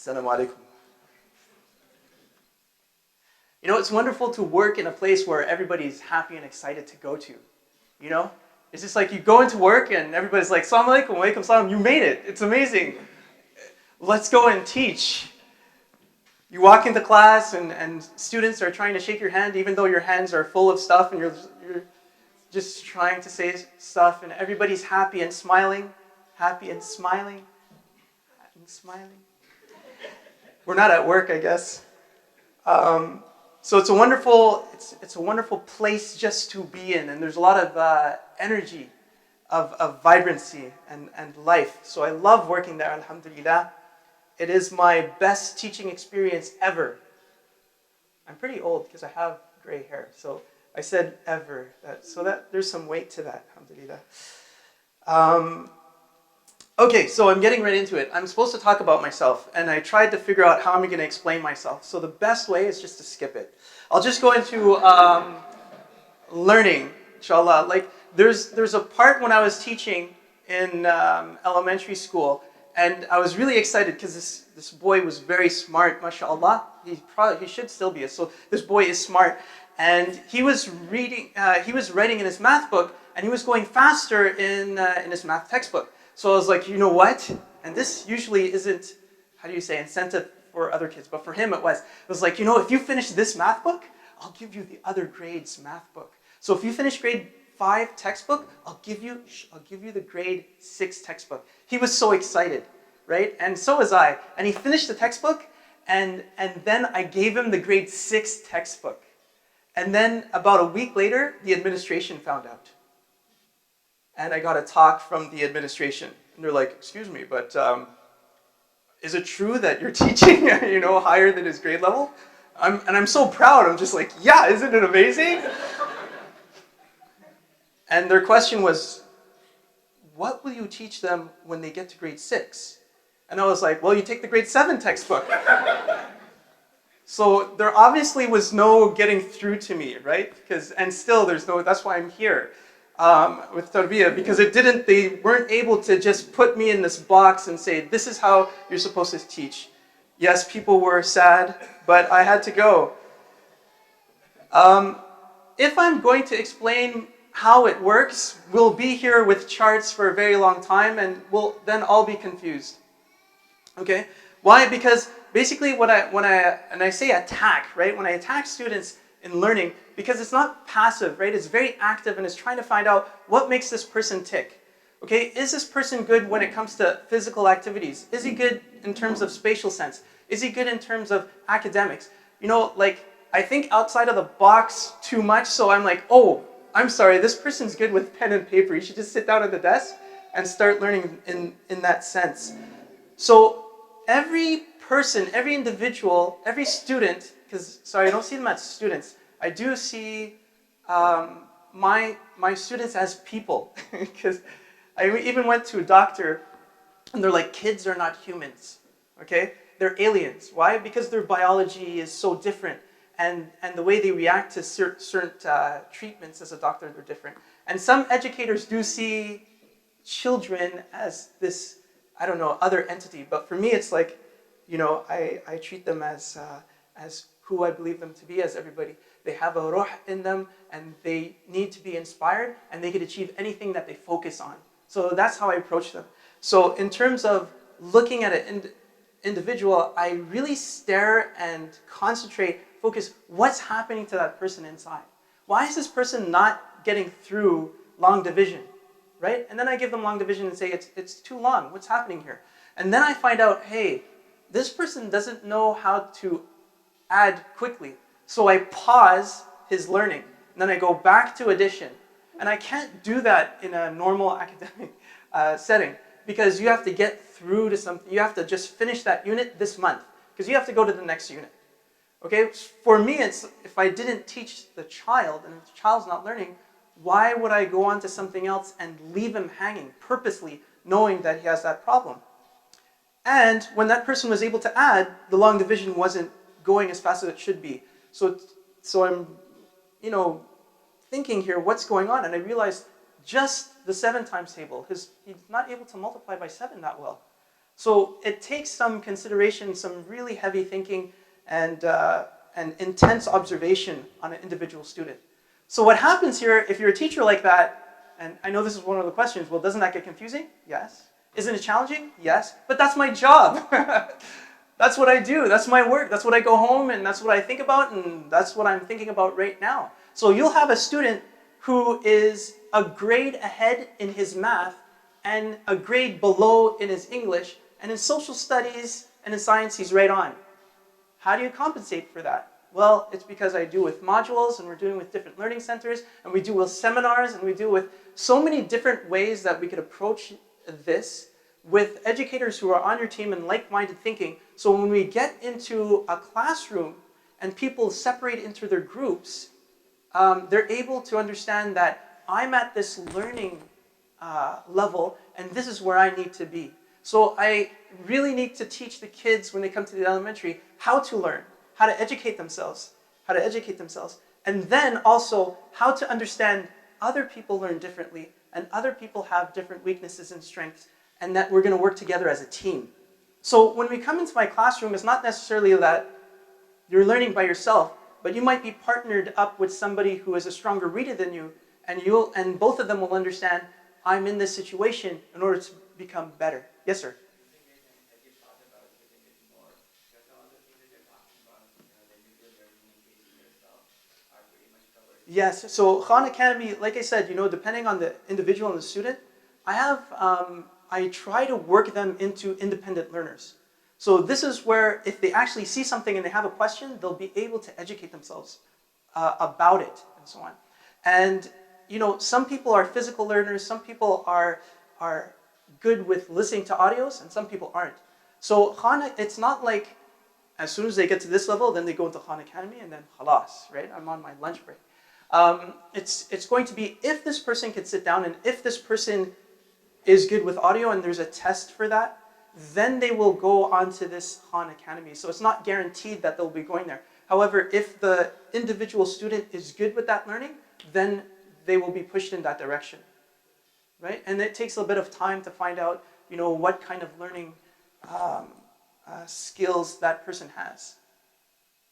Assalamu alaikum. You know, it's wonderful to work in a place where everybody's happy and excited to go to. You know? It's just like you go into work and everybody's like, Assalamu alaikum, wa alaikum salam, you made it. It's amazing. Let's go and teach. You walk into class and students are trying to shake your hand even though your hands are full of stuff and you're just trying to say stuff and everybody's happy and smiling. Happy and smiling. And smiling. We're not at work, I guess. So it's a wonderful place just to be in, and there's a lot of energy, of vibrancy and life. So I love working there, alhamdulillah. It is my best teaching experience ever. I'm pretty old because I have gray hair, so I said ever. So there's some weight to that, alhamdulillah. Okay, so I'm getting right into it. I'm supposed to talk about myself, and I tried to figure out how I'm going to explain myself. So the best way is just to skip it. I'll just go into learning, inshallah. Like there's a part when I was teaching in elementary school, and I was really excited because this boy was very smart, mashallah. He should still be. So this boy is smart, and he was writing in his math book, and he was going faster in his math textbook. So I was like, you know what? And this usually isn't, how do you say, incentive for other kids, but for him it was. It was like, you know, if you finish this math book, I'll give you the other grade's math book. So if you finish grade 5 textbook, I'll give you the grade 6 textbook. He was so excited, right? And so was I. And he finished the textbook, and then I gave him the grade 6 textbook. And then about a week later, the administration found out. And I got a talk from the administration. And they're like, excuse me, but is it true that you're teaching, you know, higher than his grade level? And I'm so proud. I'm just like, yeah, isn't it amazing? And their question was, what will you teach them when they get to grade 6? And I was like, well, you take the grade 7 textbook. So there obviously was no getting through to me, right? And still there's no, that's why I'm here. With Tarbiyah, because they weren't able to just put me in this box and say, this is how you're supposed to teach. Yes, people were sad, but I had to go. If I'm going to explain how it works, we'll be here with charts for a very long time and we'll then all be confused. Okay? Why? Because basically when I say attack, right? When I attack students in learning, because it's not passive, right? It's very active and it's trying to find out what makes this person tick. Okay, is this person good when it comes to physical activities? Is he good in terms of spatial sense? Is he good in terms of academics? You know, like, I think outside of the box too much, so I'm like, oh, I'm sorry, this person's good with pen and paper. You should just sit down at the desk and start learning in that sense. So every person, every individual, every student, because, sorry, I don't see them as students. I do see my students as people. Because I even went to a doctor, and they're like, kids are not humans, okay? They're aliens. Why? Because their biology is so different, and the way they react to certain treatments as a doctor, they're different. And some educators do see children as this, I don't know, other entity. But for me, it's like, you know, I treat them as who I believe them to be, as everybody. They have a ruh in them, and they need to be inspired, and they can achieve anything that they focus on. So that's how I approach them. So in terms of looking at an individual, I really stare and concentrate, focus, what's happening to that person inside? Why is this person not getting through long division, right? And then I give them long division and say, it's too long, what's happening here? And then I find out, hey, this person doesn't know how to add quickly. So I pause his learning, and then I go back to addition. And I can't do that in a normal academic setting, because you have to get through to something. You have to just finish that unit this month, because you have to go to the next unit. Okay? For me, it's if I didn't teach the child, and if the child's not learning, why would I go on to something else and leave him hanging purposely, knowing that he has that problem? And when that person was able to add, the long division wasn't going as fast as it should be. So I'm, you know, thinking here, what's going on? And I realized just the 7 times table, he's not able to multiply by 7 that well. So it takes some consideration, some really heavy thinking, and intense observation on an individual student. So what happens here, if you're a teacher like that, and I know this is one of the questions, well, doesn't that get confusing? Yes. Isn't it challenging? Yes. But that's my job. That's what I do. That's my work. That's what I go home and that's what I think about, and that's what I'm thinking about right now. So you'll have a student who is a grade ahead in his math and a grade below in his English, and in social studies and in science he's right on. How do you compensate for that? Well, it's because I do with modules, and we're doing with different learning centers, and we do with seminars, and we do with so many different ways that we could approach this with educators who are on your team and like-minded thinking. So when we get into a classroom and people separate into their groups, they're able to understand that I'm at this learning level and this is where I need to be. So I really need to teach the kids when they come to the elementary how to learn, how to educate themselves, and then also how to understand other people learn differently and other people have different weaknesses and strengths, and that we're going to work together as a team. So when we come into my classroom, it's not necessarily that you're learning by yourself, but you might be partnered up with somebody who is a stronger reader than you, and both of them will understand, I'm in this situation in order to become better. Yes, sir? Yes, so Khan Academy, like I said, depending on the individual and the student, I try to work them into independent learners. So this is where if they actually see something and they have a question, they'll be able to educate themselves about it and so on. And some people are physical learners, some people are good with listening to audios, and some people aren't. So Khan, it's not like as soon as they get to this level, then they go into Khan Academy and then khalas, right? I'm on my lunch break. It's going to be if this person can sit down and if this person is good with audio and there's a test for that, then they will go on to this Khan Academy. So it's not guaranteed that they'll be going there. However, if the individual student is good with that learning, then they will be pushed in that direction, right? And it takes a bit of time to find out, what kind of learning skills that person has.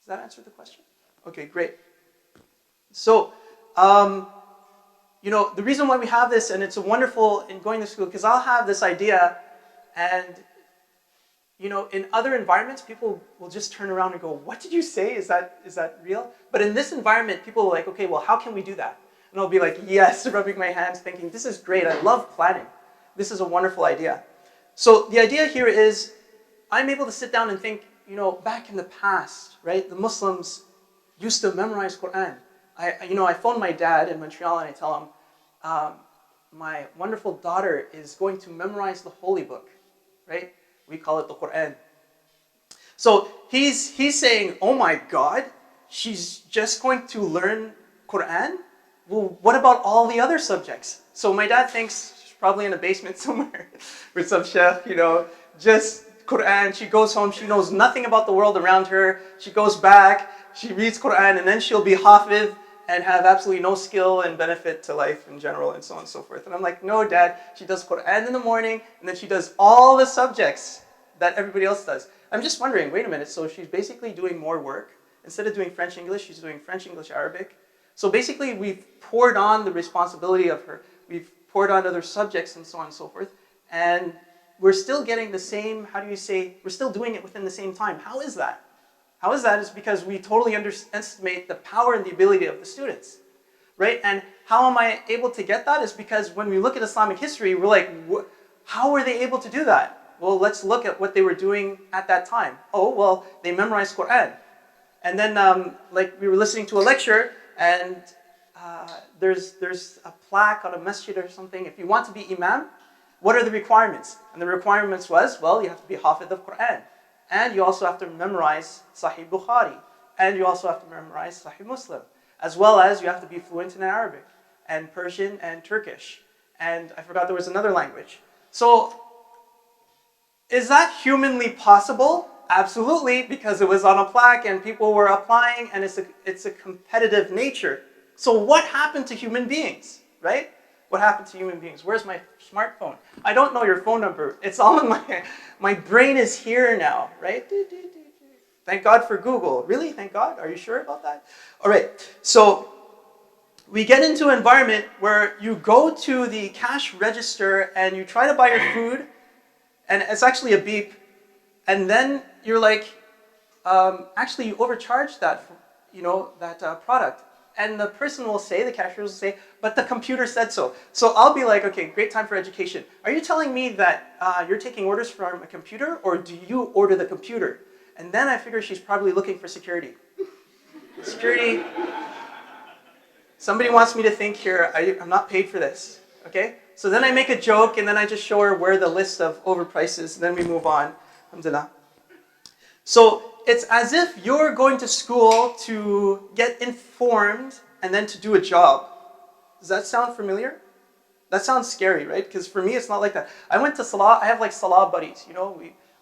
Does that answer the question? Okay, great. So, the reason why we have this, and it's wonderful in going to school, because I'll have this idea, and, in other environments, people will just turn around and go, what did you say? Is that real? But in this environment, people are like, okay, well, how can we do that? And I'll be like, yes, rubbing my hands, thinking, this is great. I love planning. This is a wonderful idea. So the idea here is, I'm able to sit down and think, back in the past, right? The Muslims used to memorize Quran. I phone my dad in Montreal and I tell him, my wonderful daughter is going to memorize the holy book, right? We call it the Quran. So he's saying, oh my God, she's just going to learn Quran? Well, what about all the other subjects? So my dad thinks she's probably in a basement somewhere with some chef, just Quran. She goes home, she knows nothing about the world around her. She goes back, she reads Quran, and then she'll be hafiz and have absolutely no skill and benefit to life in general, and so on and so forth. And I'm like, no, Dad, she does Quran in the morning, and then she does all the subjects that everybody else does. I'm just wondering, wait a minute, so she's basically doing more work. Instead of doing French English, she's doing French English Arabic. So basically, we've poured on the responsibility of her. We've poured on other subjects and so on and so forth. And we're still getting the same, we're still doing it within the same time. How is that? How is that? Is because we totally underestimate the power and the ability of the students, right? And how am I able to get that? Is because when we look at Islamic history, we're like, how were they able to do that? Well, let's look at what they were doing at that time. Oh, well, they memorized Quran. And then, like, we were listening to a lecture, and there's a plaque on a masjid or something. If you want to be imam, what are the requirements? And the requirements was, well, you have to be hafiz of Quran. And you also have to memorize Sahih Bukhari. And you also have to memorize Sahih Muslim. As well as you have to be fluent in Arabic and Persian and Turkish. And I forgot there was another language. So, is that humanly possible? Absolutely, because it was on a plaque and people were applying, and it's a competitive nature. So what happened to human beings, right? What happened to human beings? Where's my smartphone? I don't know your phone number. It's all in my brain is here now, right? Thank God for Google. Really? Thank God? Are you sure about that? All right. So we get into an environment where you go to the cash register and you try to buy your food, and it's actually a beep, and then you're like, actually you overcharged that, that product. And the person will say, the cashier will say, but the computer said so. So I'll be like, okay, great time for education. Are you telling me that you're taking orders from a computer, or do you order the computer? And then I figure she's probably looking for security. Security, somebody wants me to think here, I'm not paid for this, okay? So then I make a joke, and then I just show her where the list of overpriced is, and then we move on. Alhamdulillah. So it's as if you're going to school to get informed and then to do a job. Does that sound familiar? That sounds scary, right? Because for me, it's not like that. I went to Salah. I have like Salah buddies.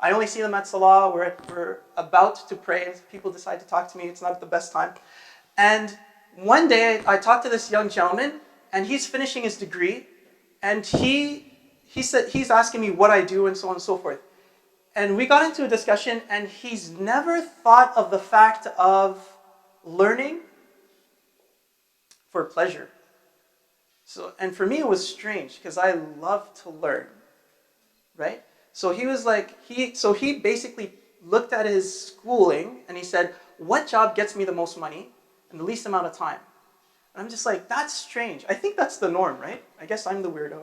I only see them at Salah. We're about to pray. If people decide to talk to me, it's not the best time. And one day, I talked to this young gentleman, and he's finishing his degree, and he said he's asking me what I do and so on and so forth. And we got into a discussion, and he's never thought of the fact of learning for pleasure. And for me, it was strange because I love to learn, right? So he was like, he basically looked at his schooling and he said, what job gets me the most money in the least amount of time? And I'm just like, that's strange. I think that's the norm, right? I guess I'm the weirdo.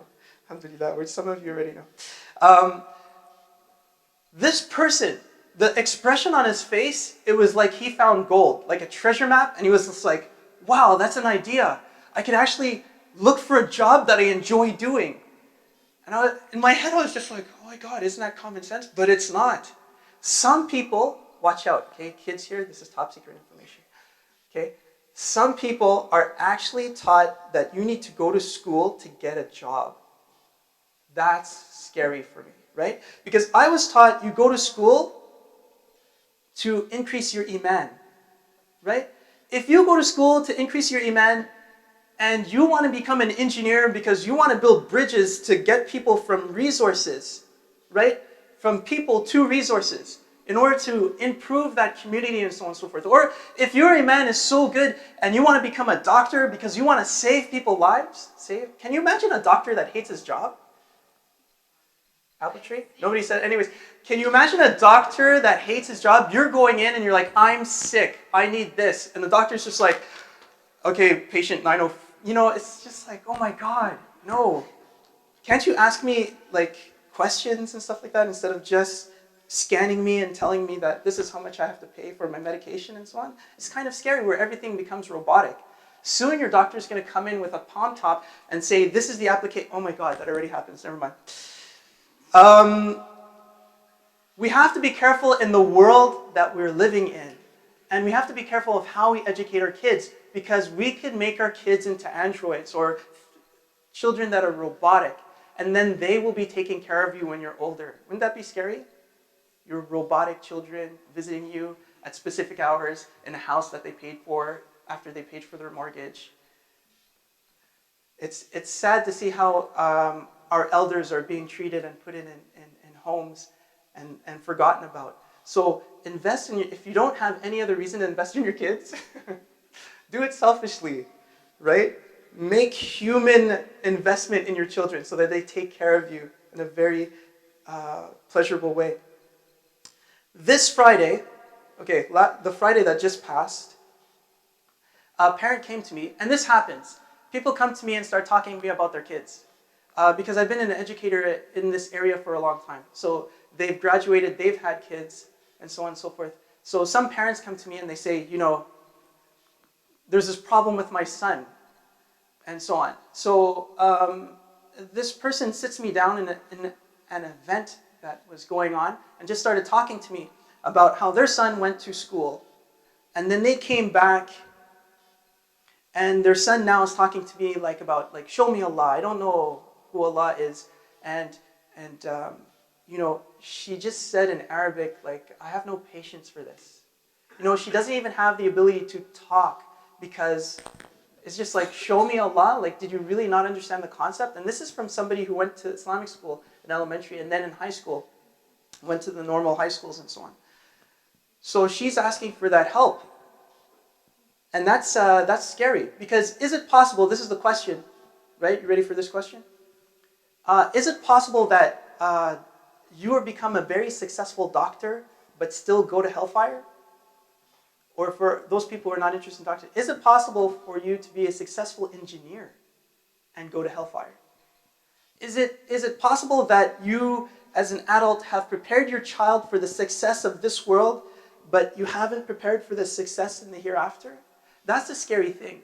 Alhamdulillah, which some of you already know. This person, the expression on his face, it was like he found gold, like a treasure map, and he was just like, wow, that's an idea. I could actually look for a job that I enjoy doing. And in my head, I was just like, oh my God, isn't that common sense? But it's not. Some people, watch out, okay, kids here, this is top secret information, okay? Some people are actually taught that you need to go to school to get a job. That's scary for me. Right? Because I was taught you go to school to increase your iman. Right? If you go to school to increase your iman and you want to become an engineer because you want to build bridges to get people from resources, right? From people to resources in order to improve that community and so on and so forth. Or if your iman is so good and you want to become a doctor because you want to save people's lives, can you imagine a doctor that hates his job? Apple tree? Nobody said. Anyways, can you imagine a doctor that hates his job? You're going in and you're like, I'm sick. I need this. And the doctor's just like, okay, patient 90. It's just like, oh my God, no. Can't you ask me like questions and stuff like that instead of just scanning me and telling me that this is how much I have to pay for my medication and so on? It's kind of scary where everything becomes robotic. Soon your doctor's going to come in with a palm top and say, this is the application. Oh my God, that already happens. Never mind. We have to be careful in the world that we're living in. And we have to be careful of how we educate our kids, because we could make our kids into androids or children that are robotic, and then they will be taking care of you when you're older. Wouldn't that be scary? Your robotic children visiting you at specific hours in a house that they paid for after they paid for their mortgage. It's sad to see how our elders are being treated and put in homes and forgotten about. So invest in if you don't have any other reason to invest in your kids, do it selfishly, right? Make human investment in your children so that they take care of you in a very pleasurable way. This Friday, the Friday that just passed, a parent came to me, and this happens. People come to me and start talking to me about their kids. Because I've been an educator in this area for a long time. So they've graduated, they've had kids, and so on and so forth. So some parents come to me and they say, there's this problem with my son, and so on. So this person sits me down in an event that was going on and just started talking to me about how their son went to school. And then they came back, and their son now is talking to me about show me Allah. I don't know who Allah is, and she just said in Arabic, I have no patience for this. She doesn't even have the ability to talk because It's just like, show me Allah. Like, did you really not understand the concept? And this is from somebody who went to Islamic school in elementary and then in high school, went to the normal high schools and so on. So she's asking for that help. And that's scary, because is it possible, this is the question, right? You ready for this question? Is it possible that you will become a very successful doctor but still go to hellfire? Or for those people who are not interested in doctor, is it possible for you to be a successful engineer and go to hellfire? Is it possible that you, as an adult, have prepared your child for the success of this world, but you haven't prepared for the success in the hereafter? That's a scary thing.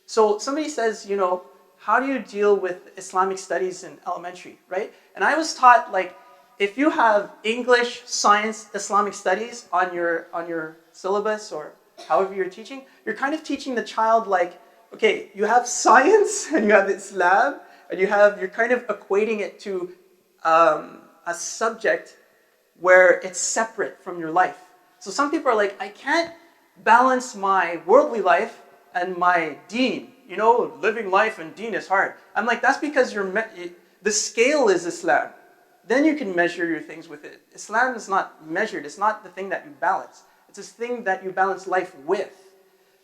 So somebody says, you know, how do you deal with Islamic studies in elementary, right? And I was taught, like, if you have English, science, Islamic studies on your syllabus or however you're teaching, you're kind of teaching the child, like, okay, you have science and you have Islam, and you're kind of equating it to a subject where it's separate from your life. So some people are like, I can't balance my worldly life and my deen. You know, living life and deen is hard. I'm like, that's because the scale is Islam. Then you can measure your things with it. Islam is not measured. It's not the thing that you balance. It's this thing that you balance life with.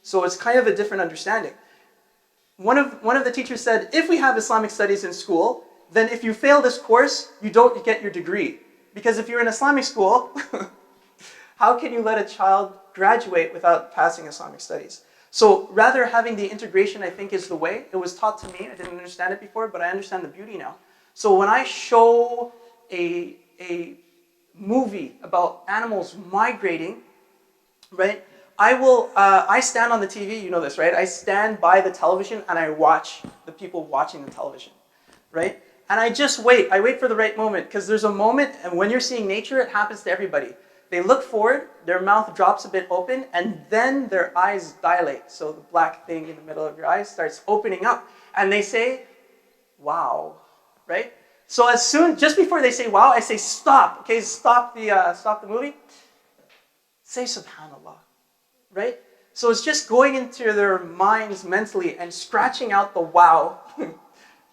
So it's kind of a different understanding. One of the teachers said, if we have Islamic studies in school, then if you fail this course, you don't get your degree. Because if you're in Islamic school, how can you let a child graduate without passing Islamic studies? So rather having the integration, I think, is the way. It was taught to me. I didn't understand it before, but I understand the beauty now. So when I show a movie about animals migrating, right? I stand on the TV, you know this, right? I stand by the television and I watch the people watching the television, right? And I just wait. I wait for the right moment, because there's a moment, and when you're seeing nature, it happens to everybody. They look forward, their mouth drops a bit open, and then their eyes dilate. So the black thing in the middle of your eyes starts opening up, and they say, wow, right? So just before they say wow, I say stop. Okay, stop the movie. Say subhanallah, right? So it's just going into their minds mentally and scratching out the wow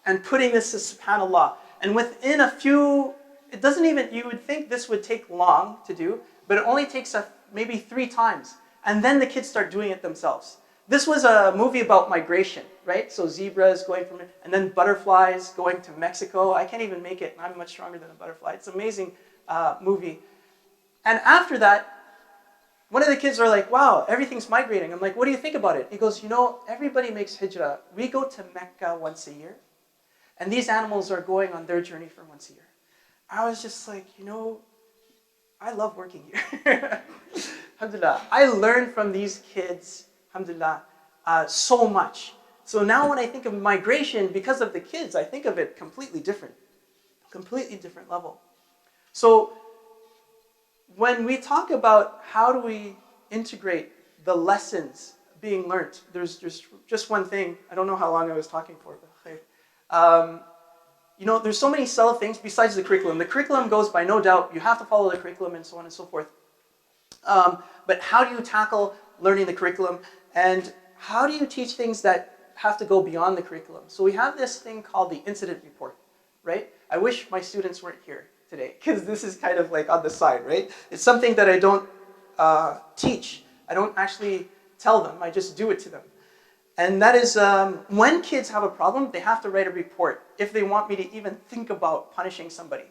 and putting this as subhanallah. And within a few, it doesn't even, you would think this would take long to do, but it only takes maybe 3 times. And then the kids start doing it themselves. This was a movie about migration, right? So zebras going from, and then butterflies going to Mexico. I can't even make it. I'm much stronger than a butterfly. It's an amazing movie. And after that, one of the kids are like, wow, everything's migrating. I'm like, what do you think about it? He goes, you know, everybody makes hijrah. We go to Mecca once a year, and these animals are going on their journey for once a year. I was just like, you know, I love working here. Alhamdulillah. I learned from these kids, alhamdulillah, so much. So now when I think of migration, because of the kids, I think of it completely different level. So when we talk about how do we integrate the lessons being learned, there's just one thing. I don't know how long I was talking for, but you know, there's so many subtle things besides the curriculum. The curriculum goes by no doubt. You have to follow the curriculum and so on and so forth. But how do you tackle learning the curriculum? And how do you teach things that have to go beyond the curriculum? So we have this thing called the incident report, right? I wish my students weren't here today, because this is kind of like on the side, right? It's something that I don't teach. I don't actually tell them. I just do it to them. And that is, when kids have a problem, they have to write a report if they want me to even think about punishing somebody.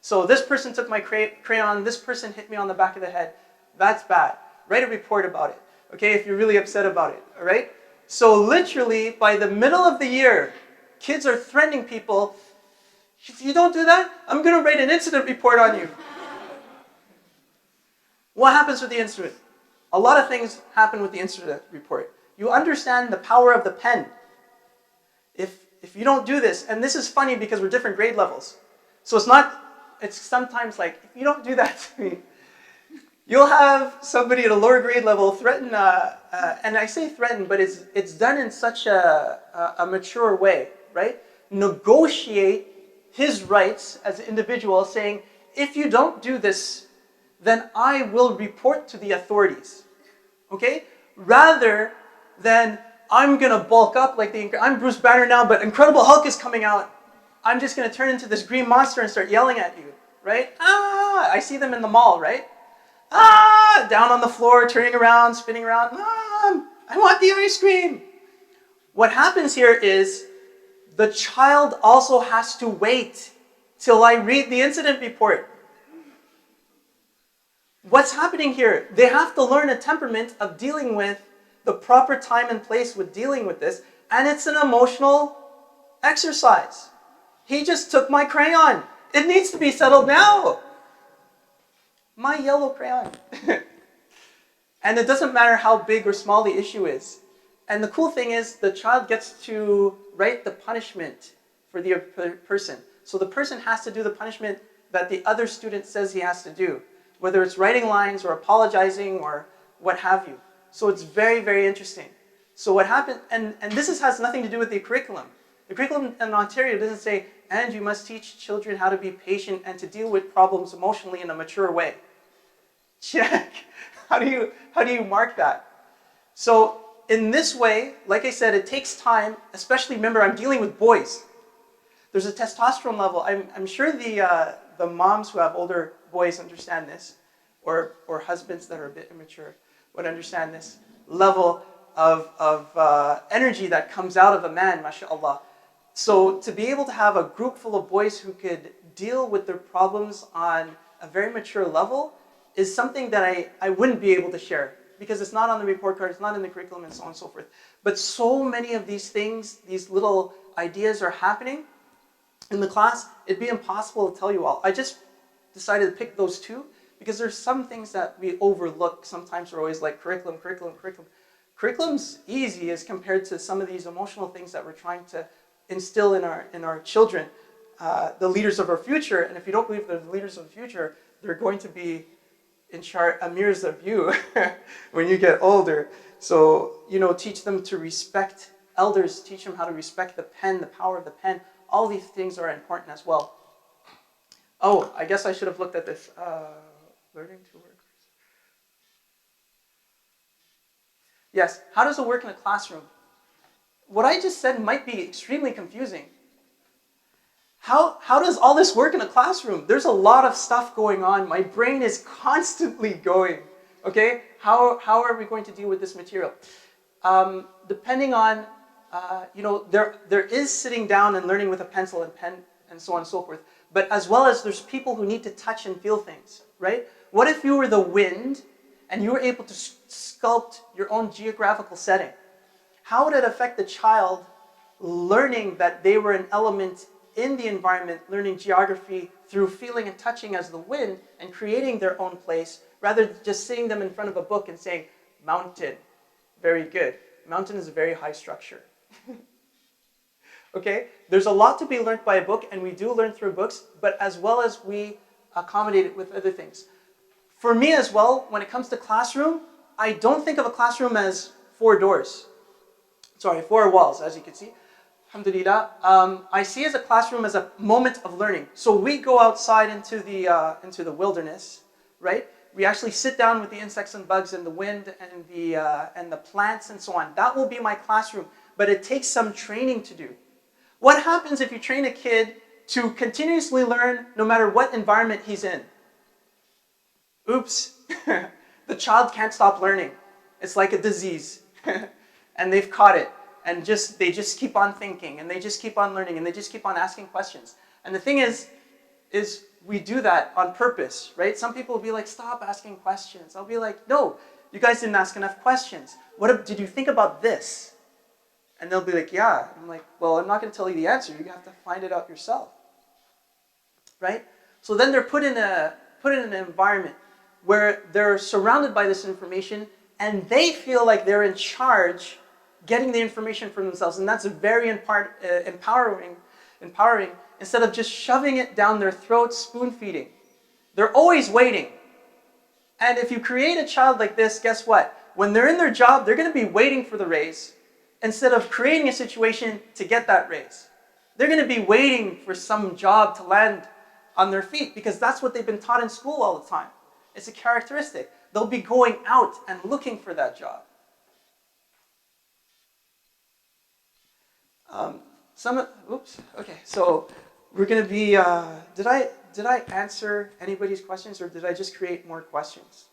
So this person took my crayon, this person hit me on the back of the head. That's bad. Write a report about it, okay, if you're really upset about it, all right? So literally, by the middle of the year, kids are threatening people, if you don't do that, I'm going to write an incident report on you. What happens with the incident? A lot of things happen with the incident report. You understand the power of the pen. If you don't do this, and this is funny because we're different grade levels. So it's sometimes like, if you don't do that to me, you'll have somebody at a lower grade level threaten, and I say threaten, but it's done in such a mature way, right? Negotiate his rights as an individual, saying, if you don't do this, then I will report to the authorities, okay? Rather than, I'm going to bulk up like I'm Bruce Banner now, but Incredible Hulk is coming out. I'm just going to turn into this green monster and start yelling at you, right? Ah, I see them in the mall, right? Ah, down on the floor, turning around, spinning around. Mom, I want the ice cream. What happens here is the child also has to wait till I read the incident report. What's happening here? They have to learn a temperament of dealing with the proper time and place with dealing with this, and it's an emotional exercise. He just took my crayon. It needs to be settled now. My yellow crayon. And it doesn't matter how big or small the issue is. And the cool thing is the child gets to write the punishment for the person. So the person has to do the punishment that the other student says he has to do, whether it's writing lines or apologizing or what have you. So it's very, very interesting. So what happened, and this has nothing to do with the curriculum. The curriculum in Ontario doesn't say, and you must teach children how to be patient and to deal with problems emotionally in a mature way. Check. How do you mark that? So in this way, like I said, it takes time, especially remember I'm dealing with boys. There's a testosterone level. I'm sure the moms who have older boys understand this, or husbands that are a bit immature would understand this level of energy that comes out of a man, mashallah. So to be able to have a group full of boys who could deal with their problems on a very mature level is something that I wouldn't be able to share because it's not on the report card, it's not in the curriculum, and so on and so forth. But so many of these things, these little ideas are happening in the class, it'd be impossible to tell you all. I just decided to pick those two because there's some things that we overlook. Sometimes we're always like curriculum. Curriculum's easy as compared to some of these emotional things that we're trying to instill in our children, the leaders of our future. And if you don't believe they're the leaders of the future, they're going to be in mirrors of you when you get older. So, teach them to respect elders, teach them how to respect the pen, the power of the pen. All these things are important as well. Oh, I guess I should have looked at this. Learning to work. Yes, how does it work in a classroom? What I just said might be extremely confusing. How does all this work in a classroom? There's a lot of stuff going on. My brain is constantly going. Okay, how are we going to deal with this material? Depending on, there is sitting down and learning with a pencil and pen and so on and so forth. But as well as there's people who need to touch and feel things, right? What if you were the wind and you were able to sculpt your own geographical setting? How would it affect the child learning that they were an element in the environment, learning geography through feeling and touching as the wind and creating their own place, rather than just sitting them in front of a book and saying, mountain, very good. Mountain is a very high structure. Okay? There's a lot to be learned by a book, and we do learn through books, but as well as we accommodate it with other things. For me as well, when it comes to classroom, I don't think of a classroom as four walls, as you can see. Alhamdulillah. I see as a classroom as a moment of learning. So we go outside into the wilderness, right? We actually sit down with the insects and bugs and the wind and the plants and so on. That will be my classroom, but it takes some training to do. What happens if you train a kid to continuously learn no matter what environment he's in? Oops, the child can't stop learning. It's like a disease, and they've caught it. And they just keep on thinking, and they just keep on learning, and they just keep on asking questions. And the thing is we do that on purpose, right? Some people will be like, stop asking questions. I'll be like, no, you guys didn't ask enough questions. Did you think about this? And they'll be like, yeah. I'm like, well, I'm not going to tell you the answer. You have to find it out yourself, right? So then they're put in an environment where they're surrounded by this information, and they feel like they're in charge getting the information for themselves, and that's very empowering, instead of just shoving it down their throats, spoon feeding. They're always waiting. And if you create a child like this, guess what? When they're in their job, they're going to be waiting for the raise instead of creating a situation to get that raise. They're going to be waiting for some job to land on their feet because that's what they've been taught in school all the time. It's a characteristic. They'll be going out and looking for that job. Oops. Okay. So we're gonna be. Did I answer anybody's questions, or did I just create more questions?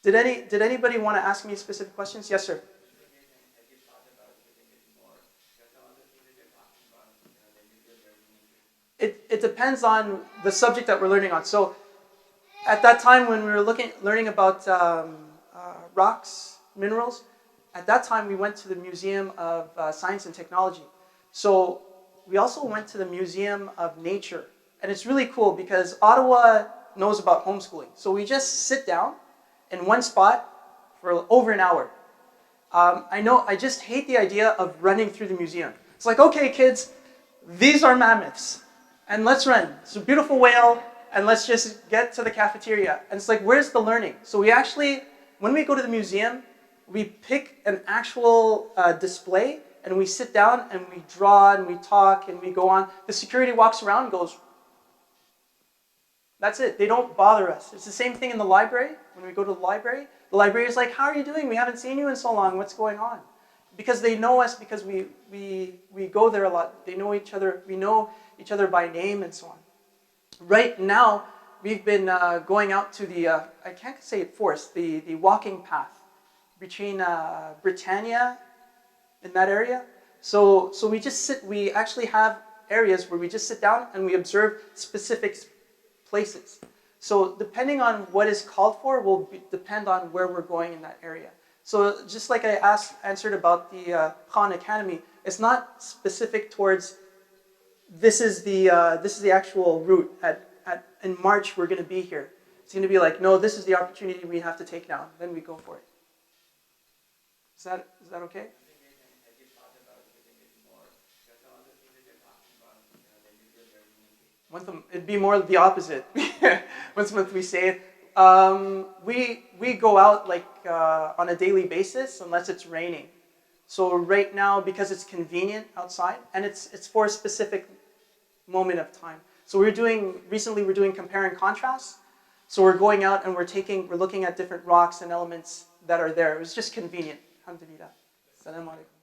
Did anybody want to ask me specific questions? Yes, sir. It depends on the subject that we're learning on. So at that time when we were learning about rocks, minerals, at that time we went to the Museum of Science and Technology. So we also went to the Museum of Nature. And it's really cool because Ottawa knows about homeschooling. So we just sit down in one spot for over an hour. I just hate the idea of running through the museum. It's like, okay, kids, these are mammoths, and let's run. It's a beautiful whale, and let's just get to the cafeteria. And it's like, where's the learning? So we actually, when we go to the museum, we pick an actual display, and we sit down, and we draw, and we talk, and we go on. The security walks around and goes, that's it. They don't bother us. It's the same thing in the library. When we go to the library is like, how are you doing? We haven't seen you in so long. What's going on? Because they know us because we go there a lot. They know each other. We know each other by name and so on. Right now, we've been going out to the, I can't say it forced, the walking path between Britannia in that area. So we just sit, we actually have areas where we just sit down and we observe specific places. So depending on what is called for will depend on where we're going in that area. So just like I answered about the Khan Academy, it's not specific towards this is the actual route. In March we're going to be here. It's going to be like, no, this is the opportunity we have to take now. Then we go for it. Is that okay? It'd be more the opposite. Once a month we say it. We go out like on a daily basis unless it's raining. So right now, because it's convenient outside and it's for a specific moment of time. So recently we're doing compare and contrast. So we're going out and we're looking at different rocks and elements that are there. It was just convenient. Alhamdulillah. Assalamu alaikum.